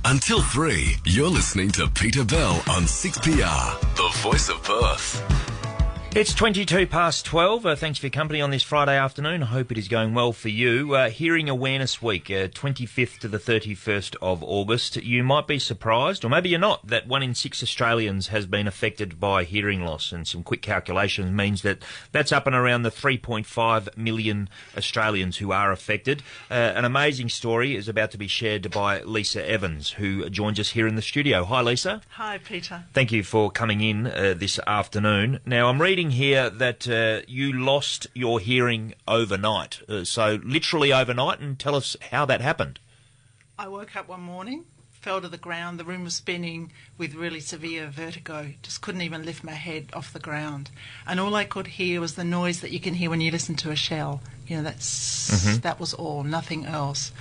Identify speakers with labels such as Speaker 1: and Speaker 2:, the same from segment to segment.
Speaker 1: Until 3, you're listening to Peter Bell on 6PR, the voice of Perth.
Speaker 2: It's 22 past 12. Thanks for your company on this Friday afternoon. I hope it is going well for you. Hearing Awareness Week, 25th to the 31st of August. You might be surprised, or maybe you're not, that 1 in 6 Australians has been affected by hearing loss. And some quick calculations means that that's up and around the 3.5 million Australians who are affected. An amazing story is about to be shared by Lisa Evans, who joins us here in the studio. Hi, Lisa.
Speaker 3: Hi, Peter.
Speaker 2: Thank you for coming in this afternoon. Now, I'm reading here that you lost your hearing overnight, so literally overnight, and tell us how that happened.
Speaker 3: I woke up one morning, fell to the ground, the room was spinning with really severe vertigo, just couldn't even lift my head off the ground, and all I could hear was the noise that you can hear when you listen to a shell. You know, that was all, nothing else.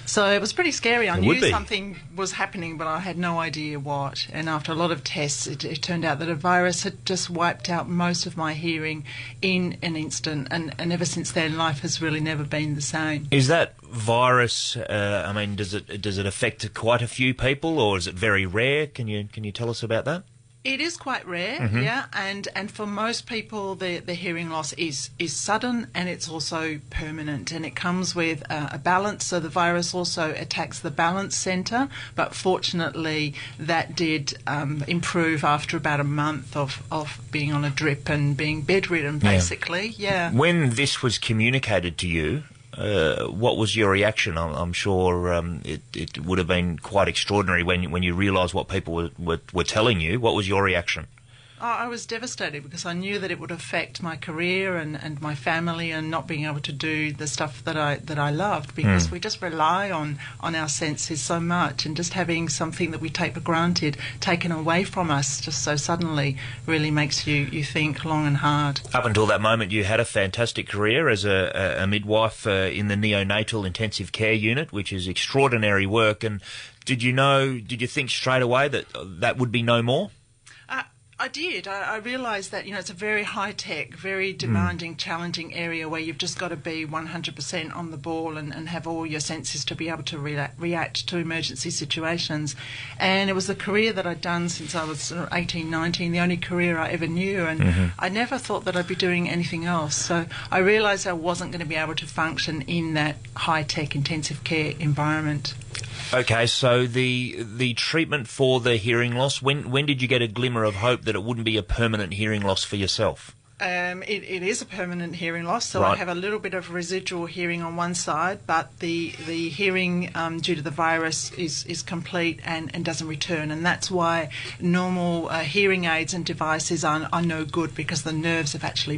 Speaker 3: So it was pretty scary. I knew something was happening, but I had no idea what. And after a lot of tests, it turned out that a virus had just wiped out most of my hearing in an instant. And ever since then, life has really never been the same.
Speaker 2: Is that virus, does it affect quite a few people, or is it very rare? Can you tell us about that?
Speaker 3: It is quite rare, yeah, and for most people the hearing loss is sudden, and it's also permanent, and it comes with a balance. So the virus also attacks the balance centre, but fortunately that did improve after about a month of being on a drip and being bedridden, basically, yeah. When
Speaker 2: this was communicated to you, what was your reaction? I'm sure it would have been quite extraordinary when you realised what people were telling you. What was your reaction?
Speaker 3: I was devastated because I knew that it would affect my career and my family, and not being able to do the stuff that I loved, because we just rely on our senses so much, and just having something that we take for granted taken away from us just so suddenly really makes you think long and hard.
Speaker 2: Up until that moment, you had a fantastic career as a midwife in the neonatal intensive care unit, which is extraordinary work. And did you think straight away that would be no more?
Speaker 3: I did. I realised that, it's a very high-tech, very demanding, challenging area where you've just got to be 100% on the ball and have all your senses to be able to react to emergency situations. And it was a career that I'd done since I was 18, 19, the only career I ever knew, and I never thought that I'd be doing anything else. So I realised I wasn't going to be able to function in that high-tech intensive care environment.
Speaker 2: Okay, so the treatment for the hearing loss, when did you get a glimmer of hope that it wouldn't be a permanent hearing loss for yourself?
Speaker 3: It is a permanent hearing loss, so
Speaker 2: right.
Speaker 3: I have a little bit of residual hearing on one side, but the hearing due to the virus is complete and doesn't return, and that's why normal hearing aids and devices are no good, because the nerves have actually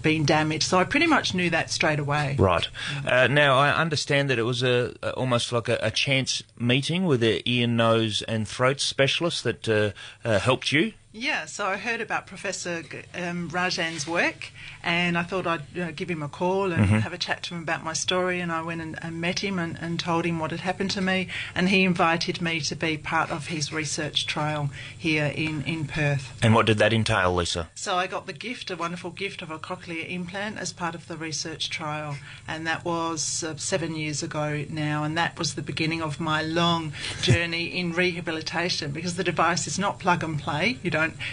Speaker 3: been damaged. So I pretty much knew that straight away.
Speaker 2: Right. Now, I understand that it was almost like a chance meeting with an ear, nose and throat specialist that helped you.
Speaker 3: Yeah, so I heard about Professor Rajan's work, and I thought I'd give him a call and have a chat to him about my story, and I went and met him and told him what had happened to me, and he invited me to be part of his research trial here in Perth.
Speaker 2: And what did that entail, Lisa?
Speaker 3: So I got a wonderful gift of a cochlear implant as part of the research trial, and that was 7 years ago now, and that was the beginning of my long journey in rehabilitation, because the device is not plug and play.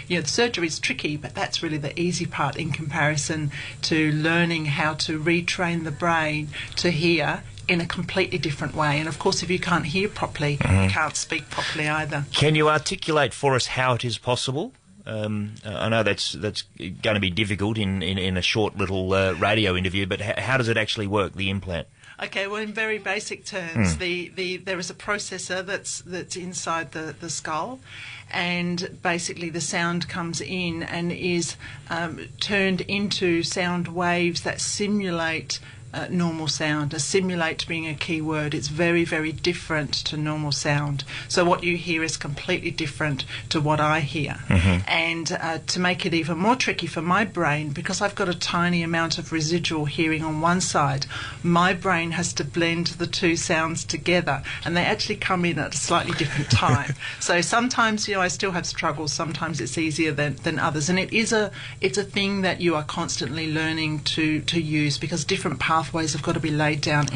Speaker 3: The surgery is tricky, but that's really the easy part in comparison to learning how to retrain the brain to hear in a completely different way. And of course, if you can't hear properly, you can't speak properly either.
Speaker 2: Can you articulate for us how it is possible? I know that's going to be difficult in a short little radio interview, but how does it actually work, the implant?
Speaker 3: Okay, well, in very basic terms, there is a processor that's inside the skull, and basically the sound comes in and is turned into sound waves that simulate normal sound. Simulate being a key word. It's very, very different to normal sound. So what you hear is completely different to what I hear. And to make it even more tricky for my brain, because I've got a tiny amount of residual hearing on one side, my brain has to blend the two sounds together, and they actually come in at a slightly different time. So sometimes, I still have struggles. Sometimes it's easier than others, and it's a thing that you are constantly learning to use, because different pathways pathways have got to be laid down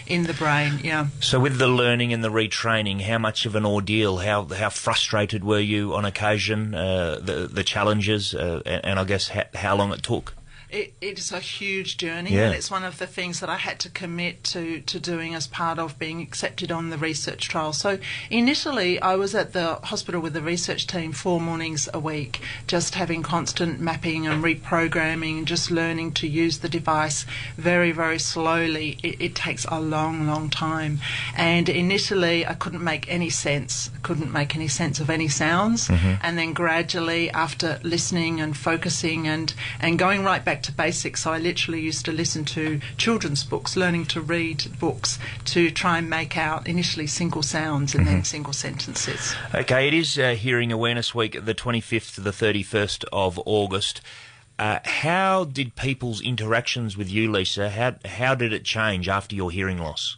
Speaker 3: in the brain. Yeah.
Speaker 2: So with the learning and the retraining, how much of an ordeal? How frustrated were you on occasion? The challenges, and I guess how long it took.
Speaker 3: It is a huge journey, and it's one of the things that I had to commit to doing as part of being accepted on the research trial. So initially I was at the hospital with the research team 4 mornings a week, just having constant mapping and reprogramming and just learning to use the device very, very slowly. It takes a long, long time. And initially I couldn't make any sense. I couldn't make any sense of any sounds. And then gradually, after listening and focusing and going right back to basics, so I literally used to listen to children's books, learning to read books to try and make out initially single sounds and then single sentences.
Speaker 2: Okay, it is Hearing Awareness Week, the 25th to the 31st of August. How did people's interactions with you, Lisa, how did it change after your hearing loss?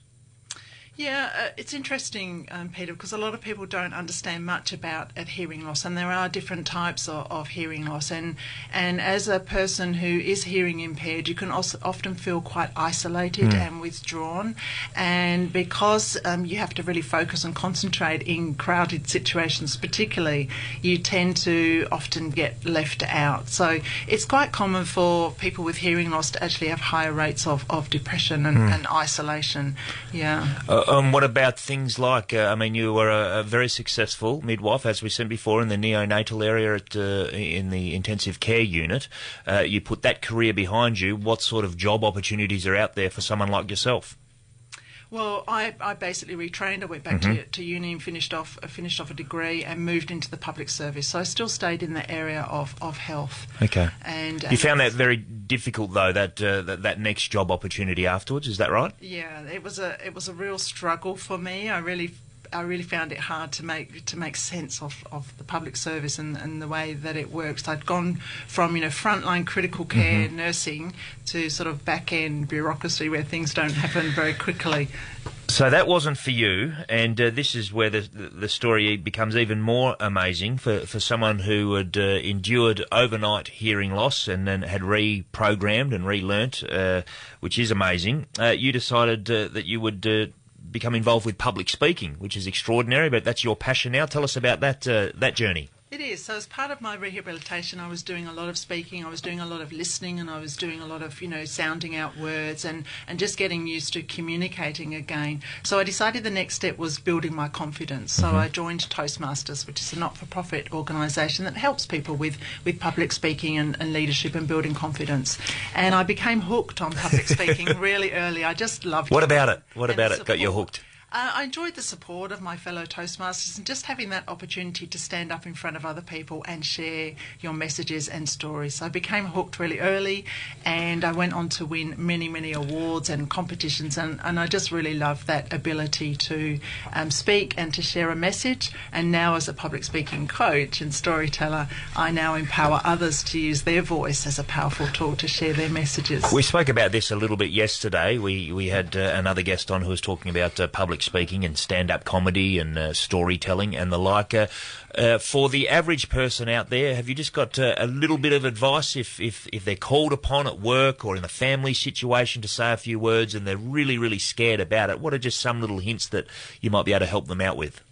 Speaker 3: Yeah, it's interesting, Peter, because a lot of people don't understand much about hearing loss, and there are different types of hearing loss. And as a person who is hearing impaired, you can also often feel quite isolated and withdrawn. And because you have to really focus and concentrate in crowded situations particularly, you tend to often get left out. So it's quite common for people with hearing loss to actually have higher rates of depression and isolation. Yeah.
Speaker 2: What about things like, you were a very successful midwife, as we said before, in the neonatal area in the intensive care unit. You put that career behind you. What sort of job opportunities are out there for someone like yourself?
Speaker 3: Well, I basically retrained. I went back to uni and finished off a degree and moved into the public service. So I still stayed in the area of health.
Speaker 2: Okay.
Speaker 3: And
Speaker 2: you found that very difficult, though, that next job opportunity afterwards. Is that right?
Speaker 3: Yeah, it was a real struggle for me. I really found it hard to make sense of the public service and the way that it works. I'd gone from frontline critical care nursing to sort of back end bureaucracy where things don't happen very quickly.
Speaker 2: So that wasn't for you, and this is where the story becomes even more amazing for someone who had endured overnight hearing loss and then had reprogrammed and relearnt, which is amazing. You decided that you would become involved with public speaking, which is extraordinary, but that's your passion now. Tell us about that journey.
Speaker 3: It is. So as part of my rehabilitation, I was doing a lot of speaking, I was doing a lot of listening, and I was doing a lot of, sounding out words and just getting used to communicating again. So I decided the next step was building my confidence. So I joined Toastmasters, which is a not-for-profit organisation that helps people with public speaking and leadership and building confidence. And I became hooked on public speaking really early. I just loved it.
Speaker 2: What about it? What about it got you hooked?
Speaker 3: I enjoyed the support of my fellow Toastmasters and just having that opportunity to stand up in front of other people and share your messages and stories. So I became hooked really early, and I went on to win many, many awards and competitions, and I just really love that ability to speak and to share a message. And now as a public speaking coach and storyteller, I now empower others to use their voice as a powerful tool to share their messages.
Speaker 2: We spoke about this a little bit yesterday. We had another guest on who was talking about public speaking and stand-up comedy and storytelling and the like. For the average person out there, have you just got a little bit of advice if they're called upon at work or in a family situation to say a few words and they're really, really scared about it? What are just some little hints that you might be able to help them out with?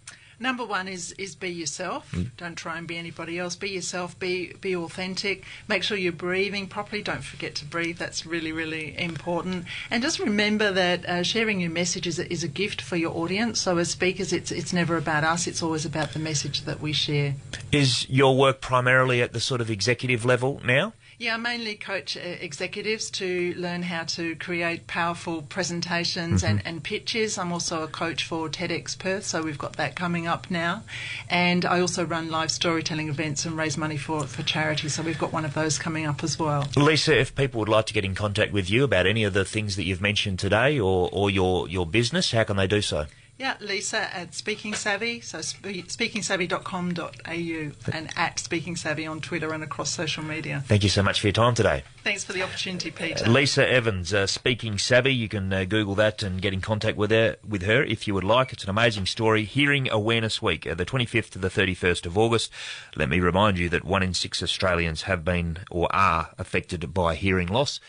Speaker 3: Number one is be yourself. Don't try and be anybody else. Be yourself. Be authentic. Make sure you're breathing properly. Don't forget to breathe. That's really, really important. And just remember that sharing your message is a gift for your audience. So as speakers, it's never about us. It's always about the message that we share.
Speaker 2: Is your work primarily at the sort of executive level now?
Speaker 3: Yeah, I mainly coach executives to learn how to create powerful presentations and pitches. I'm also a coach for TEDx Perth, so we've got that coming up now. And I also run live storytelling events and raise money for charity, so we've got one of those coming up as well.
Speaker 2: Lisa, if people would like to get in contact with you about any of the things that you've mentioned today or your business, how can they do so?
Speaker 3: Yeah, Lisa at Speaking Savvy, so speakingsavvy.com.au and at Speaking Savvy on Twitter and across social media.
Speaker 2: Thank you so much for your time today.
Speaker 3: Thanks for the opportunity, Peter.
Speaker 2: Lisa Evans, Speaking Savvy. You can Google that and get in contact with her if you would like. It's an amazing story. Hearing Awareness Week, the 25th to the 31st of August. Let me remind you that 1 in 6 Australians have been or are affected by hearing loss.